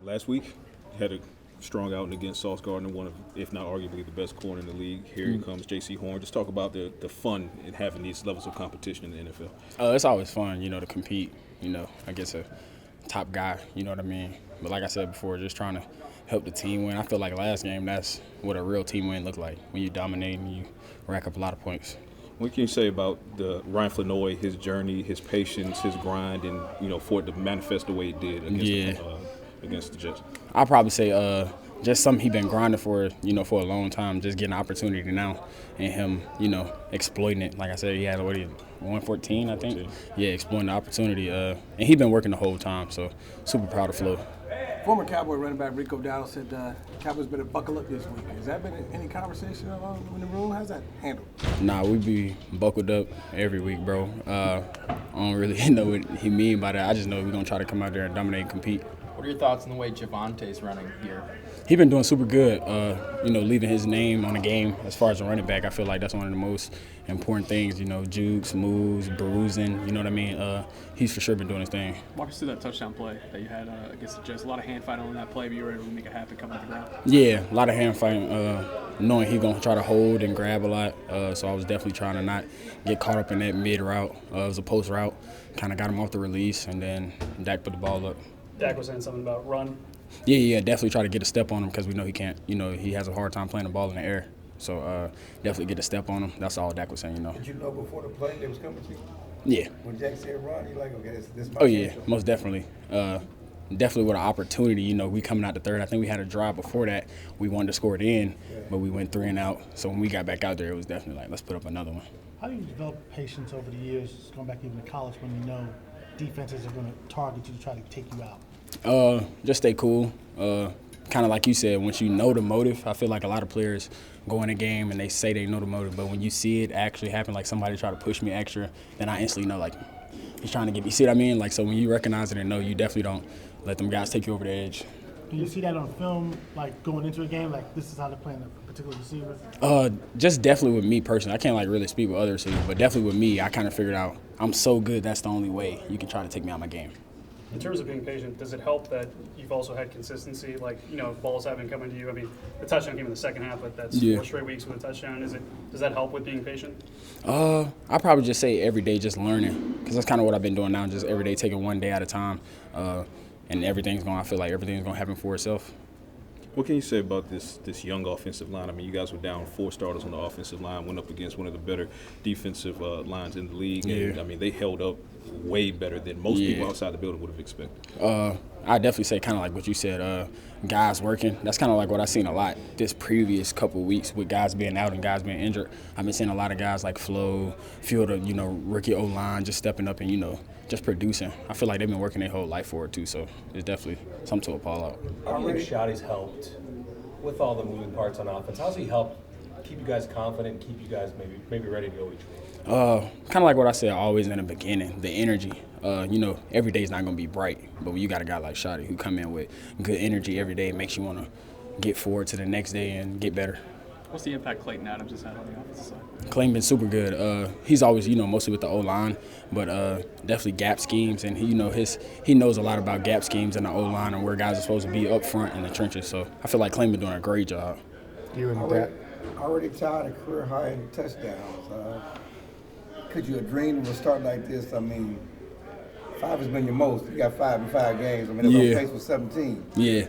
Last week, you had a strong outing against Sauce Gardner, one of, if not arguably, the best corner in the league. Here comes J.C. Horn. Just talk about the fun in having these levels of competition in the NFL. It's always fun, to compete, against a top guy, you know what I mean? But like I said before, just trying to help the team win. I feel like last game, that's what a real team win looked like, when you dominate and you rack up a lot of points. What can you say about the Ryan Flournoy, his journey, his patience, his grind, and, for it to manifest the way it did against the Jets? I'll probably say just something he been grinding for, for a long time, just getting an opportunity now and him, exploiting it. Like I said, he had, 114, I think? Yeah, exploiting the opportunity. And he been working the whole time, so super proud of Flo. Former Cowboy running back Rico Dowdle said Cowboys better buckle up this week. Has that been any conversation in the room? How's that handled? Nah, we be buckled up every week, bro. I don't really know what he mean by that. I just know we're going to try to come out there and dominate and compete. What are your thoughts on the way Javonte's running here? He been doing super good, leaving his name on the game as far as a running back. I feel like that's one of the most important things, jukes, moves, bruising, you know what I mean? He's for sure been doing his thing. Walk us through that touchdown play that you had against the Jets. A lot of hand fighting on that play, but you were able to make it happen coming to the ground. Yeah, a lot of hand fighting, knowing he's going to try to hold and grab a lot. So I was definitely trying to not get caught up in that mid route. It was a post route, kind of got him off the release, and then Dak put the ball up. Dak was saying something about run. Yeah, definitely try to get a step on him because we know he can't, he has a hard time playing the ball in the air. So definitely get a step on him. That's all Dak was saying, Did you know before the play they was coming to you? Yeah. When Jack said run, you're like, okay, this is my chance. Most definitely. Definitely with an opportunity, we coming out the third. I think we had a drive before that. We wanted to score it in, but we went 3 and out. So when we got back out there, it was definitely like, let's put up another one. How do you develop patience over the years, going back even to college, when you know defenses are going to target you to try to take you out? Just stay cool. Kind of like you said, once you know the motive, I feel like a lot of players go in a game and they say they know the motive, but when you see it actually happen, like somebody try to push me extra, then I instantly know, like, he's trying to get me. You see what I mean? Like, so when you recognize it and know, you definitely don't let them guys take you over the edge. Do you see that on film, like going into a game, like this is how they're playing a particular receiver? Just definitely with me personally. I can't really speak with other receivers, but definitely with me, I kind of figured out I'm so good that's the only way you can try to take me out of my game. In terms of being patient, does it help that you've also had consistency? Like, balls have been coming to you. I mean, the touchdown came in the second half, but that's 4 straight weeks with a touchdown. Does that help with being patient? I probably just say every day just learning, because that's kind of what I've been doing now, just every day taking one day at a time, and I feel like everything's going to happen for itself. What can you say about this young offensive line? I mean, you guys were down 4 starters on the offensive line, went up against one of the better defensive lines in the league. And, I mean, they held up way better than most people outside the building would have expected. I definitely say kind of like what you said, guys working. That's kind of like what I've seen a lot this previous couple of weeks with guys being out and guys being injured. I've been seeing a lot of guys like Flo, Fielder, rookie O-line just stepping up and, just producing. I feel like they've been working their whole life for it too, so it's definitely something to appall out. How do you think Shotty's helped with all the moving parts on offense? How's he helped keep you guys confident and keep you guys maybe ready to go each week? Kind of like what I said always in the beginning, the energy. Every day is not going to be bright, but when you got a guy like Shotty who come in with good energy every day, it makes you want to get forward to the next day and get better. What's the impact Clayton Adams has had on the offensive side? Clayton been super good. He's always, mostly with the O-line, but definitely gap schemes, and he knows a lot about gap schemes in the O-line and where guys are supposed to be up front in the trenches. So I feel like Clayton been doing a great job. You and that already tied a career high in touchdowns. Could you have dreamed of a start like this? I mean, 5 has been your most. You got 5 in 5 games. I mean, they're on pace for 17. Yeah.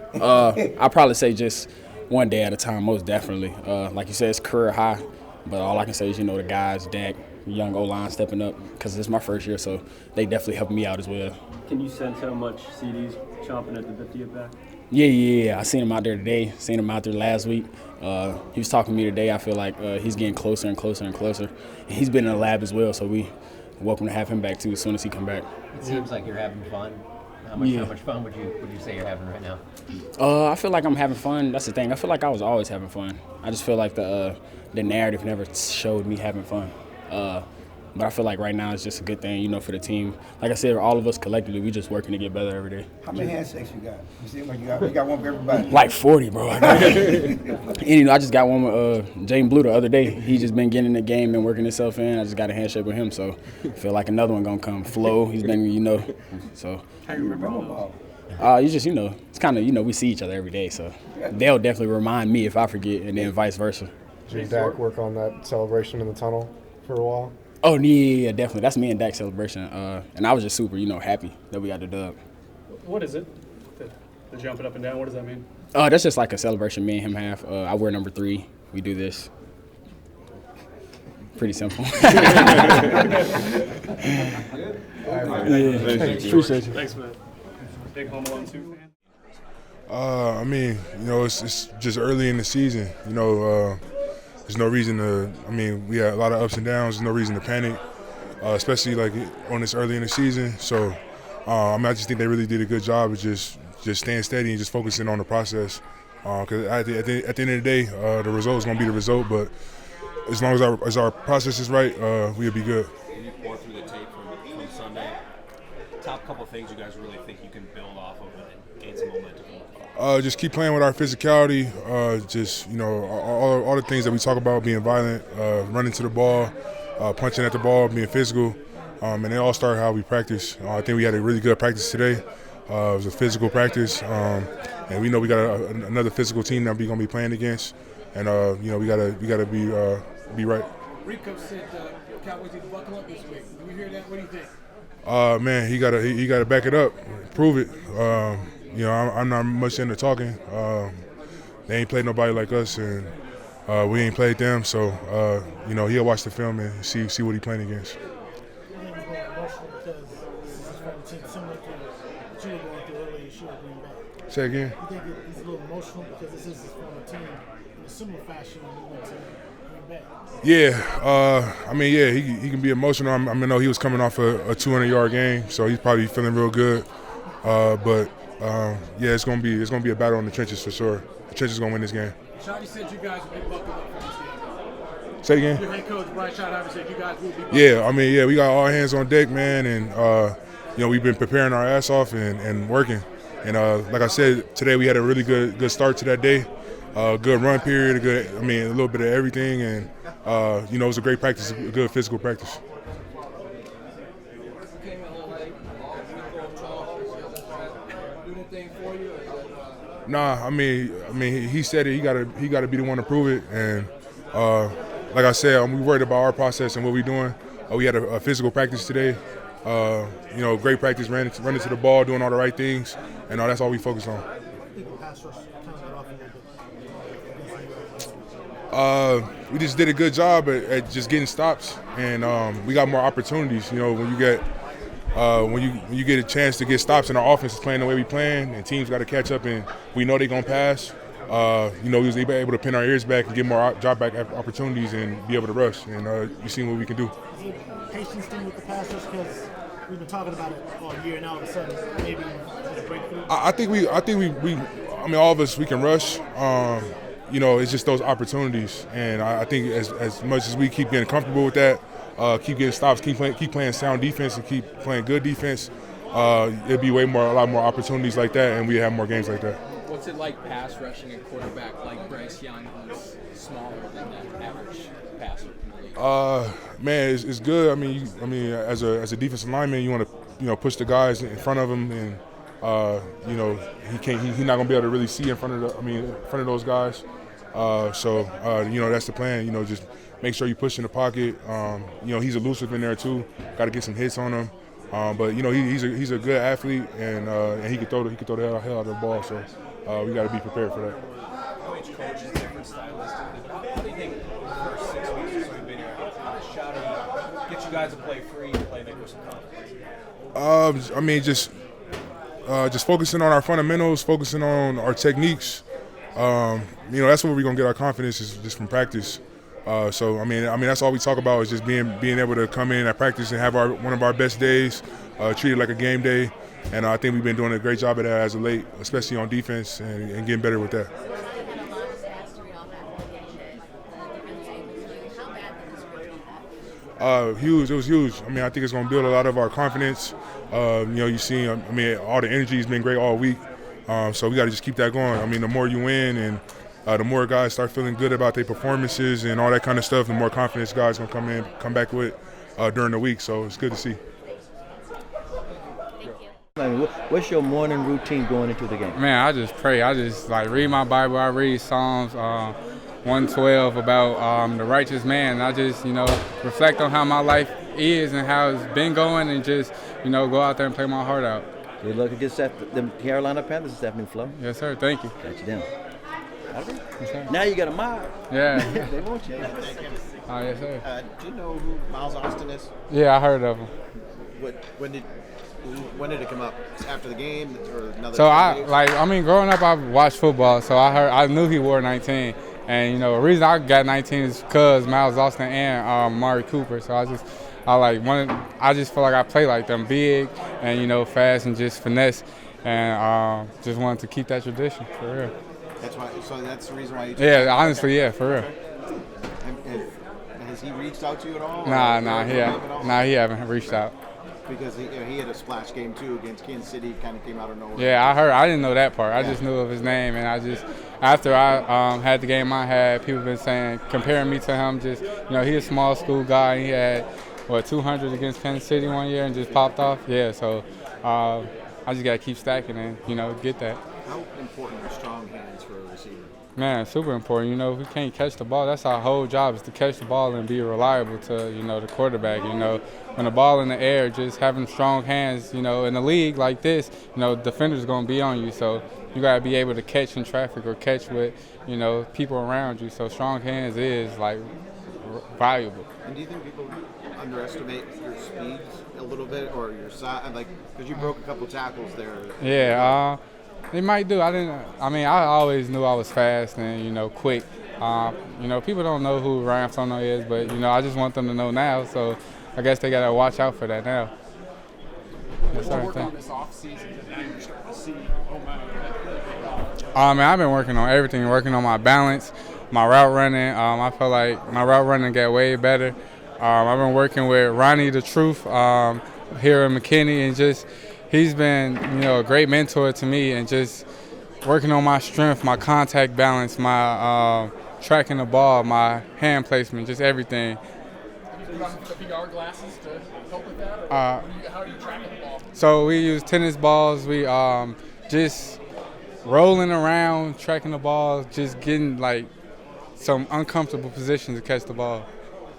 I'll probably say just one day at a time, most definitely. Like you said, it's career high, but all I can say is, the guys, Dak, young O-line stepping up, because it's my first year, so they definitely helped me out as well. Can you sense how much CD's chomping at the bit to get back? Yeah. I seen him out there today, seen him out there last week. He was talking to me today. I feel like he's getting closer and closer and closer. And he's been in the lab as well, so we welcome to have him back too as soon as he come back. It seems like you're having fun. How much fun would you say you're having right now? I feel like I'm having fun. That's the thing. I feel like I was always having fun. I just feel like the narrative never showed me having fun. But I feel like right now it's just a good thing, for the team. Like I said, all of us collectively, we just working to get better every day. How many handshakes you got? You seem like you got one for everybody. Like 40, bro. And, I just got one with James Blue the other day. He just been getting in the game and working himself in. I just got a handshake with him, so I feel like another one gonna come. Flo, he's been, so. How do you remember all You just, it's kind of, we see each other every day, so they'll definitely remind me if I forget, and then vice versa. Did Dak work on that celebration in the tunnel for a while? Oh, yeah, definitely. That's me and Dak's celebration, and I was just super, happy that we got the dub. What is it? The jumping up and down, what does that mean? That's just like a celebration me and him have. I wear number 3. We do this. Pretty simple. Appreciate you. Thanks, man. Big Home Alone 2 fan? It's just early in the season. There's no reason to. We had a lot of ups and downs. There's no reason to panic, especially like on this early in the season. So, I just think they really did a good job of just staying steady and just focusing on the process. Because at the end of the day, the result is going to be the result. But as long as our process is right, we'll be good. When you pour through the tape from Sunday, top couple of things you guys really think you can build off of and gain some momentum? Just keep playing with our physicality. All the things that we talk about, being violent, running to the ball, punching at the ball, being physical, and they all start how we practice. I think we had a really good practice today. It was a physical practice, and we know we got another physical team that we're gonna be playing against, and we gotta be right. Rico said Cowboys need to buckle up this week. Do you hear that? What do you think? Man, he gotta back it up, prove it. I'm not much into talking. They ain't played nobody like us, and we ain't played them. So he'll watch the film and see what he playing against. Say again. You think he's a little emotional because this is his former team in a similar fashion when he went to Green Bay? Yeah. He can be emotional. I know he was coming off a 200-yard game, so he's probably feeling real good. It's gonna be a battle in the trenches for sure. The trenches gonna win this game. Shotty said you guys will be buckled up for this game. Say again. Your head coach Brian Schottenheimer said you guys will be buckled up. We got all hands on deck, man, and we've been preparing our ass off and working. And like I said, today we had a really good start to that day. Good run period, a little bit of everything, and it was a great practice, a good physical practice. Nah, he said it. He gotta be the one to prove it. And like I said, we worried about our process and what we're doing. We had a physical practice today. Great practice, running to the ball, doing all the right things, and that's all we focus on. We just did a good job at just getting stops, and we got more opportunities. When you get a chance to get stops and our offense is playing the way we playing, and teams got to catch up, and we know they're gonna pass. We was able to pin our ears back and get more drop back opportunities and be able to rush. And you seen what we can do. Is it patience thing with the pass rush because we've been talking about it all year, and all of a sudden maybe a breakthrough? I think we all of us, we can rush. It's just those opportunities, and I think as much as we keep getting comfortable with that, keep getting stops, keep playing sound defense, and keep playing good defense, it'd be a lot more opportunities like that, and we have more games like that. What's it like pass rushing a quarterback like Bryce Young, who's smaller than that average passer in the league? Man, it's good. As a defensive lineman, you want to push the guys in front of him, and he's not gonna be able to really see in front of those guys. That's the plan. Just make sure you push in the pocket. He's elusive in there too. Got to get some hits on him. But he's a good athlete, and he can throw the hell out of the ball. So we got to be prepared for that. Each coach is different stylistically, but how do you think the first 6 weeks or so you've been here, how does Shotty get you guys to play free and play with some confidence? Just focusing on our fundamentals, focusing on our techniques. That's where we're gonna get our confidence, is just from practice. That's all we talk about, is just being able to come in at practice and have one of our best days, treat it like a game day. And I think we've been doing a great job at that as of late, especially on defense, and getting better with that. Huge. It was huge. I think it's going to build a lot of our confidence. You see, all the energy has been great all week. So we got to just keep that going. The more you win, and the more guys start feeling good about their performances and all that kind of stuff, the more confidence guys going to come back with during the week. So it's good to see. I mean, what's your morning routine going into the game? Man, I just pray. I just read my Bible. I read Psalms 112 about the righteous man. I just reflect on how my life is and how it's been going, and just go out there and play my heart out. Good luck against the Carolina Panthers this afternoon, Flo. Yes, sir. Thank you. Got you down. Yes, now you got a mob. Yeah. They want you. Oh, yes, sir. Do you know who Miles Austin is? Yeah, I heard of him. When did it come up? After the game or another? So growing up, I watched football, so I knew he wore 19, and the reason I got 19 is because Miles Austin and Amari Cooper. So I just feel like I play like them, big and fast and just finesse, and just wanted to keep that tradition for real. That's why. So that's the reason why you. Yeah, honestly, yeah, for real. Has he reached out to you at all? He haven't reached out. Because he had a splash game too against Kansas City, kind of came out of nowhere. Yeah, I heard. I didn't know that part. I just knew of his name, and after I had the game I had, people been saying, comparing me to him. Just he's a small school guy. He had 200 against Kansas City one year and just popped off. Yeah, so I just gotta keep stacking and get that. How important are strong hands for a receiver? Man, super important. If we can't catch the ball, that's our whole job, is to catch the ball and be reliable to, the quarterback. When the ball in the air, just having strong hands, in a league like this, defender's going to be on you. So you got to be able to catch in traffic or catch with, people around you. So strong hands is, valuable. And do you think people underestimate your speed a little bit or your size? Because you broke a couple tackles there. Yeah, they might do. I always knew I was fast and, quick. People don't know who Ryan Flournoy is, but, I just want them to know now. So I guess they got to watch out for that now. What did you work on this offseason that you're starting to see? I've been working on everything, working on my balance, my route running. I feel like my route running got way better. I've been working with Ronnie the Truth here in McKinney, and just he's been, a great mentor to me, and just working on my strength, my contact balance, my tracking the ball, my hand placement, just everything. You run the VR glasses to help with that? Or how are you tracking the ball? So we use tennis balls. We just rolling around, tracking the ball, just getting some uncomfortable positions to catch the ball.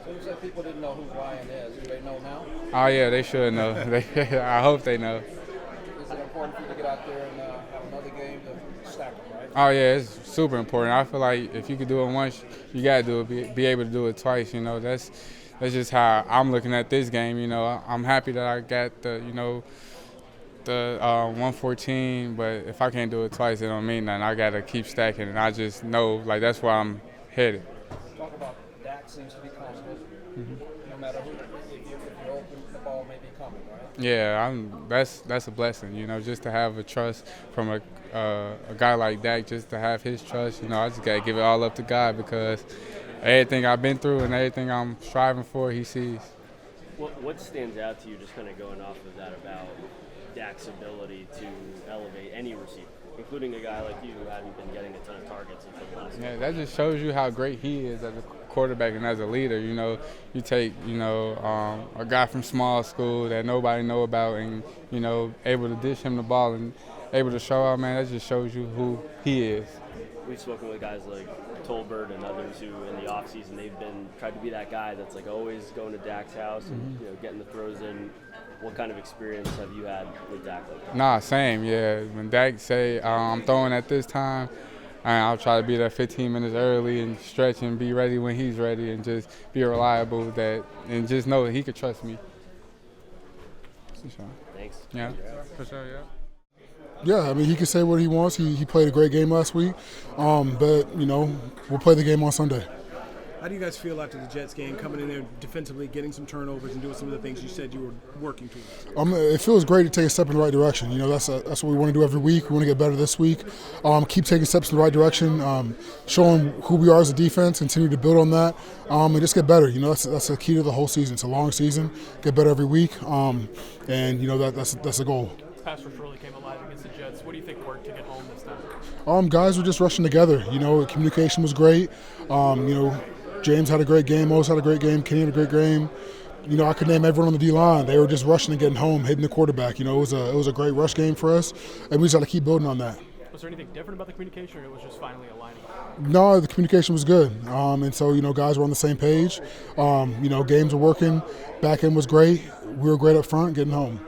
So you said people didn't know who Ryan is. Do they know now? Oh yeah, they should know. I hope they know. Is it important for you to get out there and have another game to stack them, right? Oh yeah, it's super important. I feel like if you could do it once, you gotta do it. Be able to do it twice. That's just how I'm looking at this game. I'm happy that I got the 114, but if I can't do it twice, it don't mean nothing. I gotta keep stacking, and I just know that's where I'm headed. Talk about Dak seems to be confident. No matter who, if you're open, the ball may be coming, right? Yeah, that's a blessing. Just to have a trust from a guy like Dak, just to have his trust. I just gotta give it all up to God, because everything I've been through and everything I'm striving for, he sees. What stands out to you, just kind of going off of that, about Dak's ability to elevate any receiver, including a guy like you who hadn't been getting a ton of targets until the last game? Yeah, that just shows you how great he is as a quarterback and as a leader. You take a guy from small school that nobody know about, and able to dish him the ball and able to show out. Man, that just shows you who he is. We've spoken with guys like Tolbert and others who, in the offseason, they've tried to be that guy that's always going to Dak's house and getting the throws in. What kind of experience have you had with Dak? Nah, same. Yeah, when Dak say I'm throwing at this time, I'll try to be there 15 minutes early and stretch and be ready when he's ready, and just be reliable and just know that he could trust me. For sure. Thanks. Yeah, for sure. Yeah. Yeah, he can say what he wants. He played a great game last week, but we'll play the game on Sunday. How do you guys feel after the Jets game, coming in there defensively, getting some turnovers, and doing some of the things you said you were working towards? It feels great to take a step in the right direction. That's what we want to do every week. We want to get better this week. Keep taking steps in the right direction, showing who we are as a defense, continue to build on that, and just get better. That's the key to the whole season. It's a long season. Get better every week, and that's the goal. Pass rush really came alive against the Jets. What do you think worked to get home this time? Guys were just rushing together. Communication was great. James had a great game. Mose had a great game. Kenny had a great game. I could name everyone on the D-line. They were just rushing and getting home, hitting the quarterback. It was a great rush game for us, and we just got to keep building on that. Was there anything different about the communication, or it was just finally aligning? No, the communication was good, and so guys were on the same page. Games were working, back end was great. We were great up front, getting home.